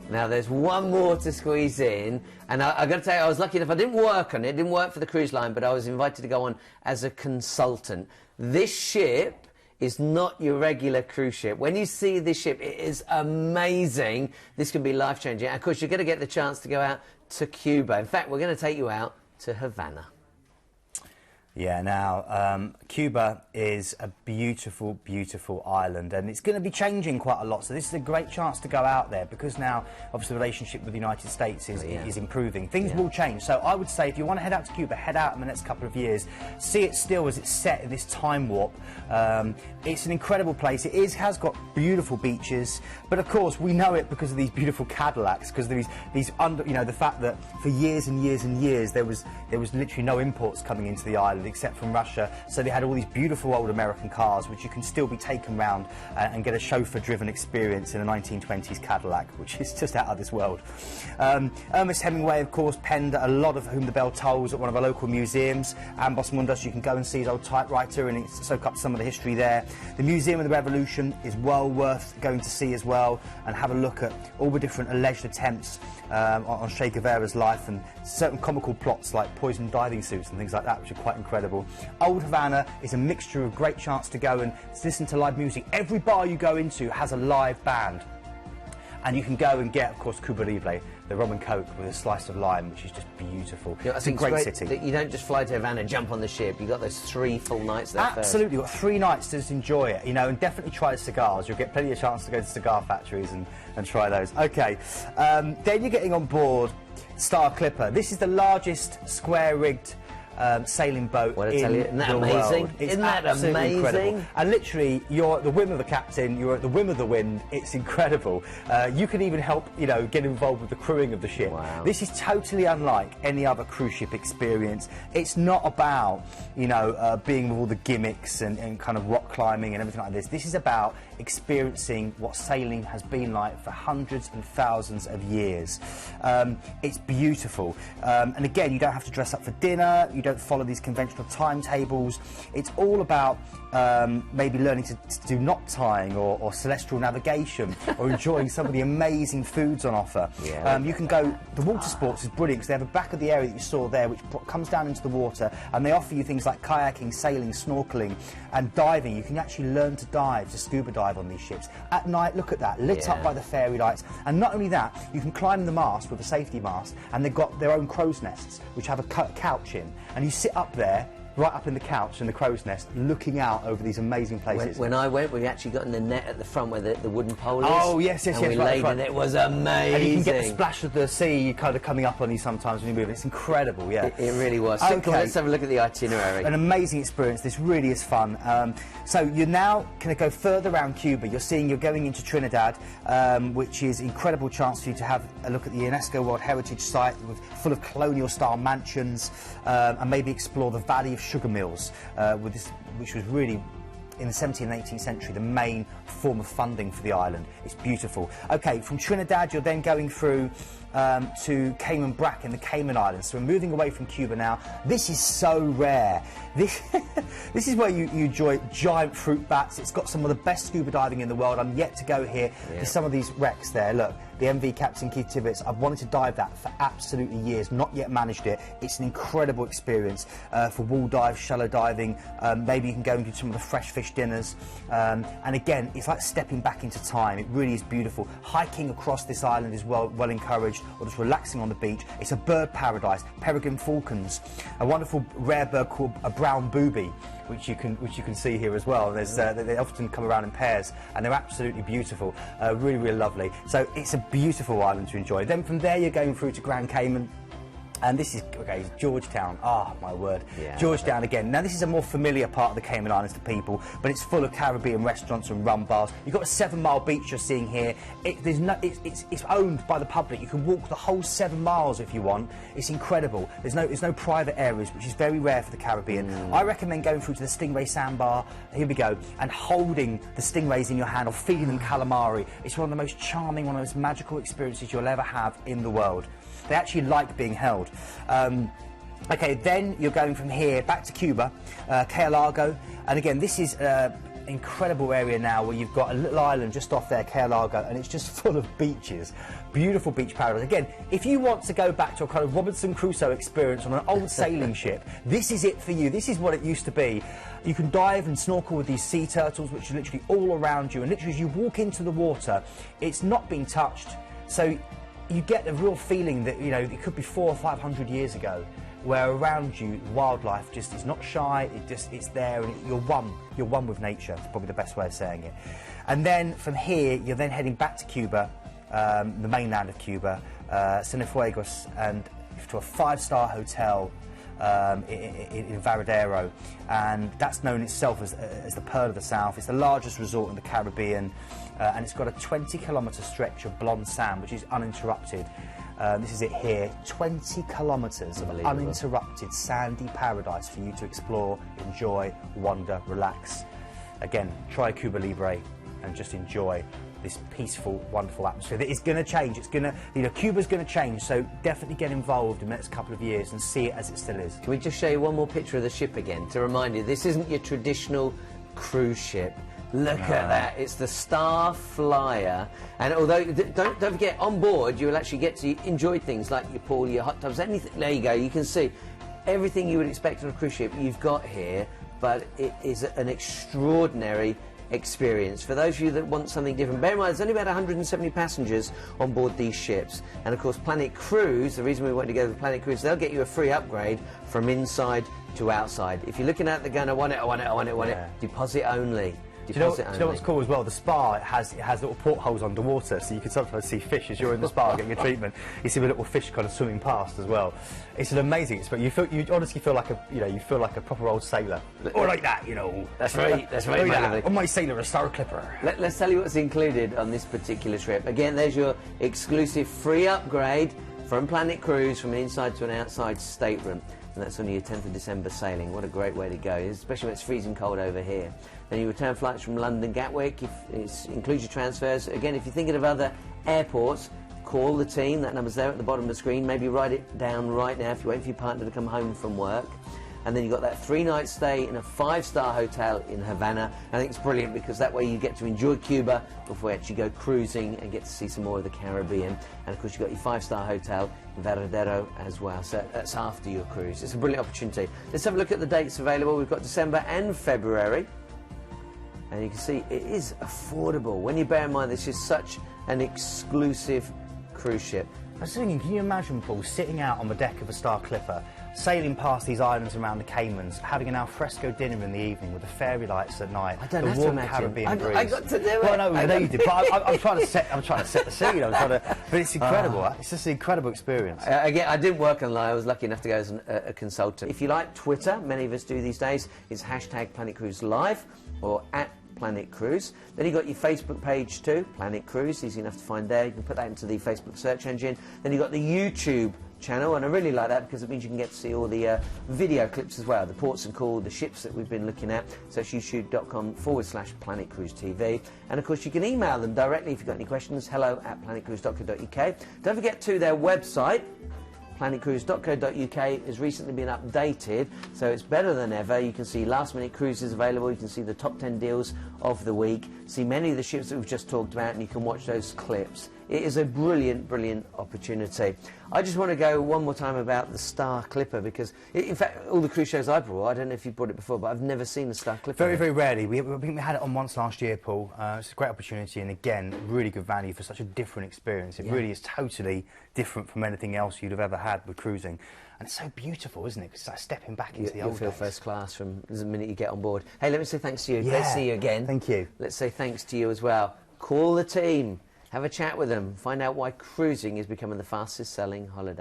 Now, there's one more to squeeze in, and I got to tell you, I was lucky enough. I didn't work on it. It didn't work for the cruise line, but I was invited to go on as a consultant. This ship is not your regular cruise ship. When you see this ship, it is amazing. This can be life-changing. And of course, you're going to get the chance to go out to Cuba. In fact, we're going to take you out to Havana. Yeah, now, Cuba is a beautiful, beautiful island, and it's going to be changing quite a lot, so this is a great chance to go out there, because now, obviously, the relationship with the United States is improving. Things will change, so I would say if you want to head out to Cuba, head out in the next couple of years. See it still as it's set in this time warp. It's an incredible place. It has got beautiful beaches, but of course, we know it because of these beautiful Cadillacs, because there is the fact that for years and years and years, there was literally no imports coming into the island, except from Russia, so they had all these beautiful old American cars which you can still be taken round and get a chauffeur-driven experience in a 1920s Cadillac, which is just out of this world. Ernest Hemingway, of course, penned a lot of Whom the Bell Tolls at one of our local museums, Ambos Mundos. You can go and see his old typewriter and soak up some of the history there. The Museum of the Revolution is well worth going to see as well, and have a look at all the different alleged attempts on Che Guevara's life, and certain comical plots like poison diving suits and things like that, which are quite incredible. Old Havana is a mixture of great chance to go and listen to live music. Every bar you go into has a live band, and you can go and get, of course, Cuba Libre, the rum and coke with a slice of lime, which is just beautiful. Yeah, it's a great city. That you don't just fly to Havana, jump on the ship. You've got those 3 full nights there. Absolutely, you've got 3 nights to just enjoy it, and definitely try the cigars. You'll get plenty of chance to go to cigar factories and try those. Okay, then you're getting on board Star Clipper. This is the largest square-rigged sailing boat in the world. Isn't that amazing? Incredible. And literally, you're at the whim of the captain, you're at the whim of the wind. It's incredible. You can even help, get involved with the crewing of the ship. Wow. This is totally unlike any other cruise ship experience. It's not about, being with all the gimmicks and kind of rock climbing and everything like this. This is about experiencing what sailing has been like for hundreds and thousands of years. It's beautiful. And again, you don't have to dress up for dinner. You don't follow these conventional timetables. It's all about maybe learning to do knot tying or celestial navigation, or enjoying some of the amazing foods on offer. Yeah. You can go, the water sports is brilliant, because they have a back of the area that you saw there which comes down into the water, and they offer you things like kayaking, sailing, snorkeling and diving. You can actually learn to dive, to scuba dive on these ships. At night, look at that, lit up by the fairy lights. And not only that, you can climb the mast with a safety mast, and they've got their own crow's nests which have a couch in, and you sit up there, right up in the couch in the crow's nest, looking out over these amazing places. When I went, we actually got in the net at the front where the wooden pole is. Oh, yes, and we laid in. It was amazing. And you can get the splash of the sea kind of coming up on you sometimes when you move. It's incredible, yeah. It really was. So cool. Let's have a look at the itinerary. An amazing experience. This really is fun. So you're now going to go further around Cuba. You're going into Trinidad, which is an incredible chance for you to have a look at the UNESCO World Heritage Site, full of colonial-style mansions, and maybe explore the Valley of Sugar Mills, which was really, in the 17th and 18th century, the main form of funding for the island. It's beautiful. Okay, from Trinidad, you're then going through to Cayman Brac in the Cayman Islands. So we're moving away from Cuba now. This is so rare. This is where you enjoy giant fruit bats. It's got some of the best scuba diving in the world. I'm yet to go here. There's some of these wrecks there. Look, the MV Captain Keith Tibbets. I've wanted to dive that for absolutely years, not yet managed it. It's an incredible experience for wall dive, shallow diving. Maybe you can go and do some of the fresh fish dinners. And again, it's like stepping back into time. It really is beautiful. Hiking across this island is well encouraged, or just relaxing on the beach. It's a bird paradise. Peregrine falcons, a wonderful rare bird called a brown booby, which you can see here as well. They often come around in pairs, and they're absolutely beautiful. Really, really lovely. So it's a beautiful island to enjoy. Then from there you're going through to Grand Cayman. And this is, okay, Georgetown. Ah, my word. Yeah, Georgetown again. Now, this is a more familiar part of the Cayman Islands to people, but it's full of Caribbean restaurants and rum bars. You've got a 7-mile beach you're seeing here. It's owned by the public. You can walk the whole 7 miles if you want. It's incredible. There's no private areas, which is very rare for the Caribbean. I recommend going through to the Stingray Sandbar. Here we go. And holding the stingrays in your hand, or feeding them calamari. It's one of the most charming, one of the most magical experiences you'll ever have in the world. They actually like being held. Okay, then you're going from here back to Cuba, Cayo Largo, and again, this is incredible area now where you've got a little island just off there, Cayo Largo, and it's just full of beaches. Beautiful beach paradise. Again, if you want to go back to a kind of Robinson Crusoe experience on an old sailing ship, this is it for you. This is what it used to be. You can dive and snorkel with these sea turtles, which are literally all around you, and literally as you walk into the water, it's not being touched. So you get a real feeling that, you know, it could be 400 or 500 years ago, where around you wildlife just is not shy, it's there, and you're one with nature. It's probably the best way of saying it. And then from here you're then heading back to Cuba, the mainland of Cuba, Cienfuegos, and to a 5-star hotel in Varadero, and that's known itself as the Pearl of the South. It's the largest resort in the Caribbean, and it's got a 20-kilometre stretch of blonde sand which is uninterrupted. This is it here, 20 kilometres of uninterrupted sandy paradise for you to explore, enjoy, wander, relax. Again, try Cuba Libre and just enjoy this peaceful, wonderful atmosphere that is going to change. It's going to, you know, Cuba's going to change, so definitely get involved in the next couple of years and see it as it still is. Can we just show you one more picture of the ship again to remind you this isn't your traditional cruise ship. Look at that, it's the Star Flyer, and although don't forget, on board you will actually get to enjoy things like your pool, your hot tubs, anything. There you go, you can see everything you would expect on a cruise ship you've got here, but it is an extraordinary experience. For those of you that want something different, bear in mind there's only about 170 passengers on board these ships, and of course Planet Cruise, the reason we want to go with Planet Cruise, they'll get you a free upgrade from inside to outside. If you're looking at the gun, I want it, deposit only. Do you know what's cool as well? The spa has little portholes underwater, so you can sometimes see fish as you're in the spa getting a treatment. You see the little fish kind of swimming past as well. It's an amazing experience. You honestly feel like a proper old sailor, or like that, you know. That's right. That's right. Like on my sailor, a Star Clipper. Let's tell you what's included on this particular trip. Again, there's your exclusive free upgrade from Planet Cruise from an inside to an outside stateroom. And that's only your 10th of December sailing. What a great way to go, especially when it's freezing cold over here. Then you return flights from London Gatwick, it includes your transfers. Again, if you're thinking of other airports, call the team, that number's there at the bottom of the screen. Maybe write it down right now if you're waiting for your partner to come home from work. And then you've got that 3-night stay in a 5-star hotel in Havana. I think it's brilliant because that way you get to enjoy Cuba before you actually go cruising and get to see some more of the Caribbean. And of course you've got your 5-star hotel in Varadero as well, so that's after your cruise. It's a brilliant opportunity. Let's have a look at the dates available. We've got December and February. And you can see it is affordable when you bear in mind this is such an exclusive cruise ship. I was thinking, can you imagine, Paul, sitting out on the deck of a Star Clipper, sailing past these islands around the Caymans, having an alfresco dinner in the evening with the fairy lights at night, I don't the have warm to Caribbean breeze. I got to do it. Well, no, I know you did, but I'm trying to set the scene. But it's incredible. It's just an incredible experience. Again, I didn't work on line. I was lucky enough to go as a consultant. If you like Twitter, many of us do these days, it's hashtag Planet Cruise Live or at Planet Cruise. Then you've got your Facebook page too, Planet Cruise, easy enough to find there. You can put that into the Facebook search engine. Then you've got the YouTube channel, and I really like that because it means you can get to see all the video clips as well, the ports and call, the ships that we've been looking at. So it's youtube.com/Planet Cruise TV. And of course you can email them directly if you've got any questions, hello@planetcruise.co.uk. Don't forget to their website, planetcruise.co.uk has recently been updated, so it's better than ever. You can see last minute cruises available, you can see the top 10 deals of the week, see many of the ships that we've just talked about, and you can watch those clips. It is a brilliant, brilliant opportunity. I just want to go one more time about the Star Clipper because, in fact, all the cruise shows I brought, I don't know if you brought it before, but I've never seen the Star Clipper. Very, very rarely. I think we had it on once last year, Paul. It's a great opportunity, and again, really good value for such a different experience. It really is totally different from anything else you'd have ever had with cruising. And it's so beautiful, isn't it? It's like stepping back into the old days. You'll feel first class from the minute you get on board. Hey, let me say thanks to you. Great to see you again. Thank you. Let's say thanks to you as well. Call the team. Have a chat with them. Find out why cruising is becoming the fastest selling holiday.